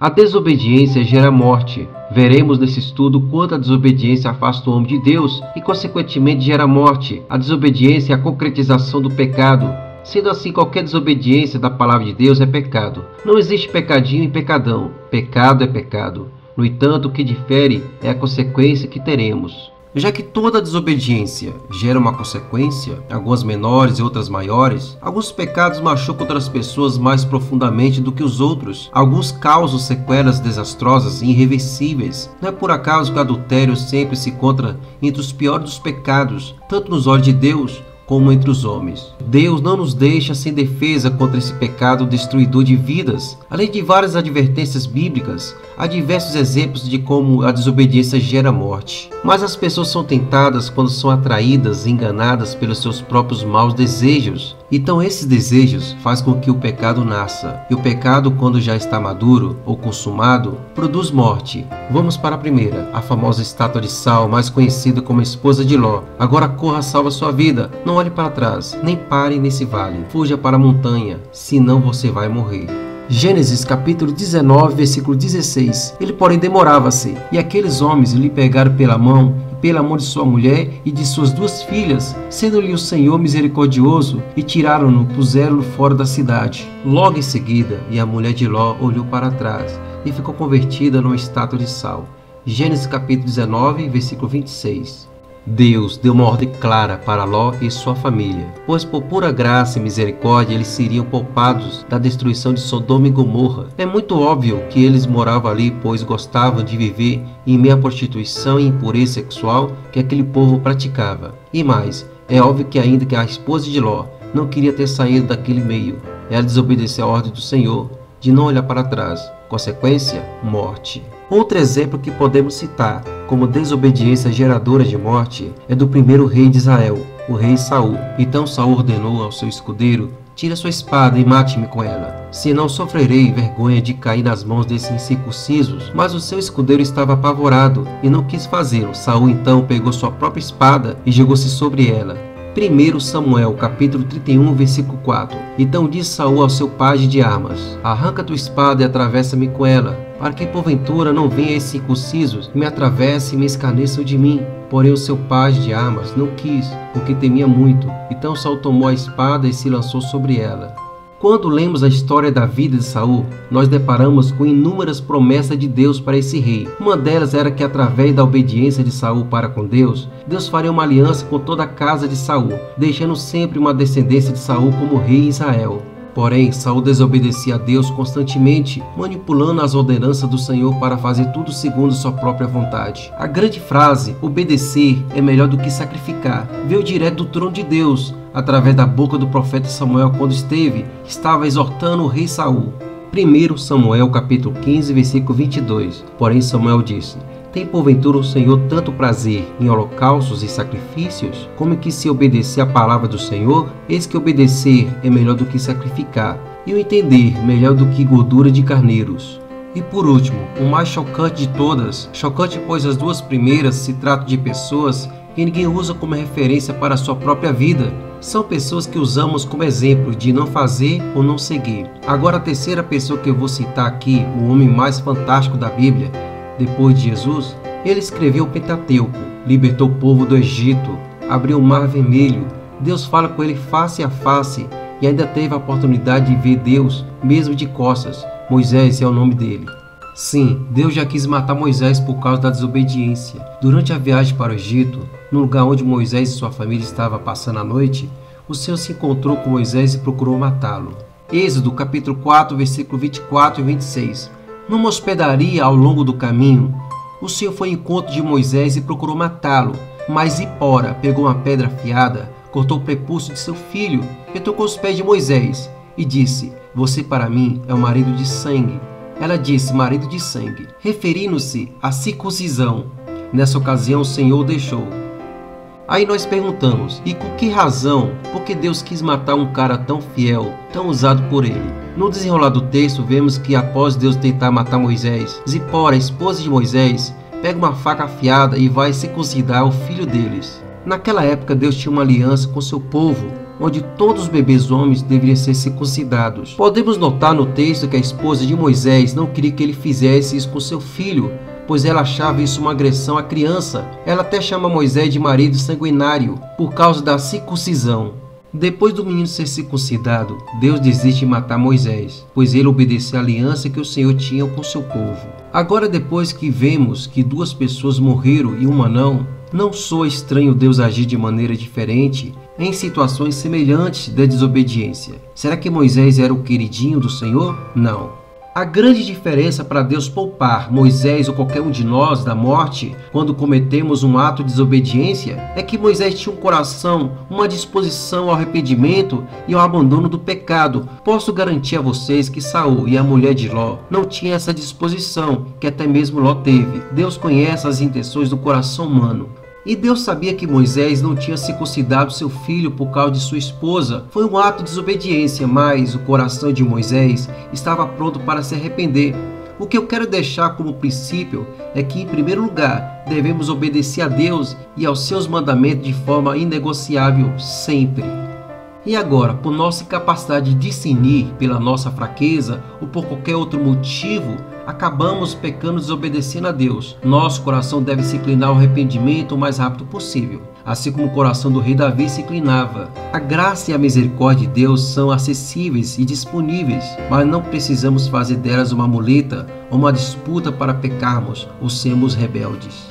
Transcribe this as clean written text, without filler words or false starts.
A desobediência gera morte. Veremos nesse estudo quanto a desobediência afasta o homem de Deus e, consequentemente, gera morte. A desobediência é a concretização do pecado. Sendo assim, qualquer desobediência da palavra de Deus é pecado. Não existe pecadinho e pecadão. Pecado é pecado. No entanto, o que difere é a consequência que teremos. Já que toda desobediência gera uma consequência, algumas menores e outras maiores, alguns pecados machucam outras pessoas mais profundamente do que os outros. Alguns causam sequelas desastrosas e irreversíveis. Não é por acaso que o adultério sempre se encontra entre os piores dos pecados, tanto nos olhos de Deus como entre os homens. Deus não nos deixa sem defesa contra esse pecado destruidor de vidas. Além de várias advertências bíblicas, há diversos exemplos de como a desobediência gera morte. Mas as pessoas são tentadas quando são atraídas e enganadas pelos seus próprios maus desejos. Então esses desejos fazem com que o pecado nasça. E o pecado, quando já está maduro ou consumado, produz morte. Vamos para a primeira, a famosa estátua de sal, mais conhecida como a esposa de Ló. Agora corra, salva sua vida. Não olhe para trás, nem pare nesse vale. Fuja para a montanha, senão você vai morrer. Gênesis capítulo 19, versículo 16. Ele, porém, demorava-se, e aqueles homens lhe pegaram pela mão, e pela mão de sua mulher e de suas 2 filhas, sendo-lhe o Senhor misericordioso, e tiraram-no, puseram-no fora da cidade. Logo em seguida, e a mulher de Ló olhou para trás, e ficou convertida numa estátua de sal. Gênesis capítulo 19, versículo 26. Deus deu uma ordem clara para Ló e sua família, pois por pura graça e misericórdia eles seriam poupados da destruição de Sodoma e Gomorra. É muito óbvio que eles moravam ali, pois gostavam de viver em meio à prostituição e impureza sexual que aquele povo praticava. E mais, é óbvio que ainda que a esposa de Ló não queria ter saído daquele meio, ela desobedeceu a ordem do Senhor de não olhar para trás. Consequência, morte. Outro exemplo que podemos citar como desobediência geradora de morte é do primeiro rei de Israel, o rei Saul. Então Saul ordenou ao seu escudeiro: tira sua espada e mate-me com ela, senão sofrerei vergonha de cair nas mãos desses incircuncisos. Mas o seu escudeiro estava apavorado e não quis fazê-lo. Saul então pegou sua própria espada e jogou-se sobre ela. 1 Samuel, capítulo 31, versículo 4. Então disse Saul ao seu pajem de armas: arranca tua espada e atravessa-me com ela, para que porventura não venha esses circuncisos, me atravesse e me escarneçam de mim. Porém o seu pajem de armas não quis, porque temia muito. Então Saul tomou a espada e se lançou sobre ela. Quando lemos a história da vida de Saul, nós deparamos com inúmeras promessas de Deus para esse rei. Uma delas era que, através da obediência de Saul para com Deus, Deus faria uma aliança com toda a casa de Saul, deixando sempre uma descendência de Saul como rei em Israel. Porém, Saul desobedecia a Deus constantemente, manipulando as ordenanças do Senhor para fazer tudo segundo sua própria vontade. A grande frase, obedecer é melhor do que sacrificar, veio direto do trono de Deus, através da boca do profeta Samuel, quando estava exortando o rei Saul. 1 Samuel capítulo 15, versículo 22. Porém Samuel disse: tem porventura o Senhor tanto prazer em holocaustos e sacrifícios, como que se obedecer à palavra do Senhor? Eis que obedecer é melhor do que sacrificar, e o entender melhor do que gordura de carneiros. E por último, o mais chocante de todas, chocante pois as 2 primeiras se tratam de pessoas que ninguém usa como referência para a sua própria vida. São pessoas que usamos como exemplo de não fazer ou não seguir. Agora a terceira pessoa que eu vou citar aqui, o homem mais fantástico da Bíblia, depois de Jesus, ele escreveu o Pentateuco, libertou o povo do Egito, abriu o Mar Vermelho. Deus fala com ele face a face e ainda teve a oportunidade de ver Deus mesmo de costas. Moisés é o nome dele. Sim, Deus já quis matar Moisés por causa da desobediência. Durante a viagem para o Egito, no lugar onde Moisés e sua família estavam passando a noite, o Senhor se encontrou com Moisés e procurou matá-lo. Êxodo capítulo 4, versículo 24 e 26. Numa hospedaria ao longo do caminho, o Senhor foi ao encontro de Moisés e procurou matá-lo. Mas Zipora pegou uma pedra afiada, cortou o prepúcio de seu filho e tocou os pés de Moisés e disse: você para mim é um marido de sangue. Ela disse: marido de sangue, referindo-se à circuncisão. Nessa ocasião o Senhor o deixou. Aí nós perguntamos: e com que razão? Por que Deus quis matar um cara tão fiel, tão usado por ele? No desenrolar do texto, vemos que após Deus tentar matar Moisés, Zipora, esposa de Moisés, pega uma faca afiada e vai circuncidar o filho deles. Naquela época, Deus tinha uma aliança com seu povo, onde todos os bebês homens deveriam ser circuncidados. Podemos notar no texto que a esposa de Moisés não queria que ele fizesse isso com seu filho, pois ela achava isso uma agressão à criança. Ela até chama Moisés de marido sanguinário por causa da circuncisão. Depois do menino ser circuncidado, Deus desiste de matar Moisés, pois ele obedeceu à aliança que o Senhor tinha com seu povo. Agora, depois que vemos que 2 pessoas morreram e uma não soa estranho Deus agir de maneira diferente em situações semelhantes da desobediência. Será que Moisés era o queridinho do Senhor? Não. A grande diferença para Deus poupar Moisés ou qualquer um de nós da morte quando cometemos um ato de desobediência é que Moisés tinha um coração, uma disposição ao arrependimento e ao abandono do pecado. Posso garantir a vocês que Saul e a mulher de Ló não tinham essa disposição que até mesmo Ló teve. Deus conhece as intenções do coração humano. E Deus sabia que Moisés não tinha circuncidado seu filho por causa de sua esposa. Foi um ato de desobediência, mas o coração de Moisés estava pronto para se arrepender. O que eu quero deixar como princípio é que, em primeiro lugar, devemos obedecer a Deus e aos seus mandamentos de forma inegociável sempre. E agora, por nossa incapacidade de discernir, pela nossa fraqueza ou por qualquer outro motivo, acabamos pecando e desobedecendo a Deus. Nosso coração deve se inclinar ao arrependimento o mais rápido possível, assim como o coração do rei Davi se inclinava. A graça e a misericórdia de Deus são acessíveis e disponíveis, mas não precisamos fazer delas uma muleta ou uma disputa para pecarmos ou sermos rebeldes.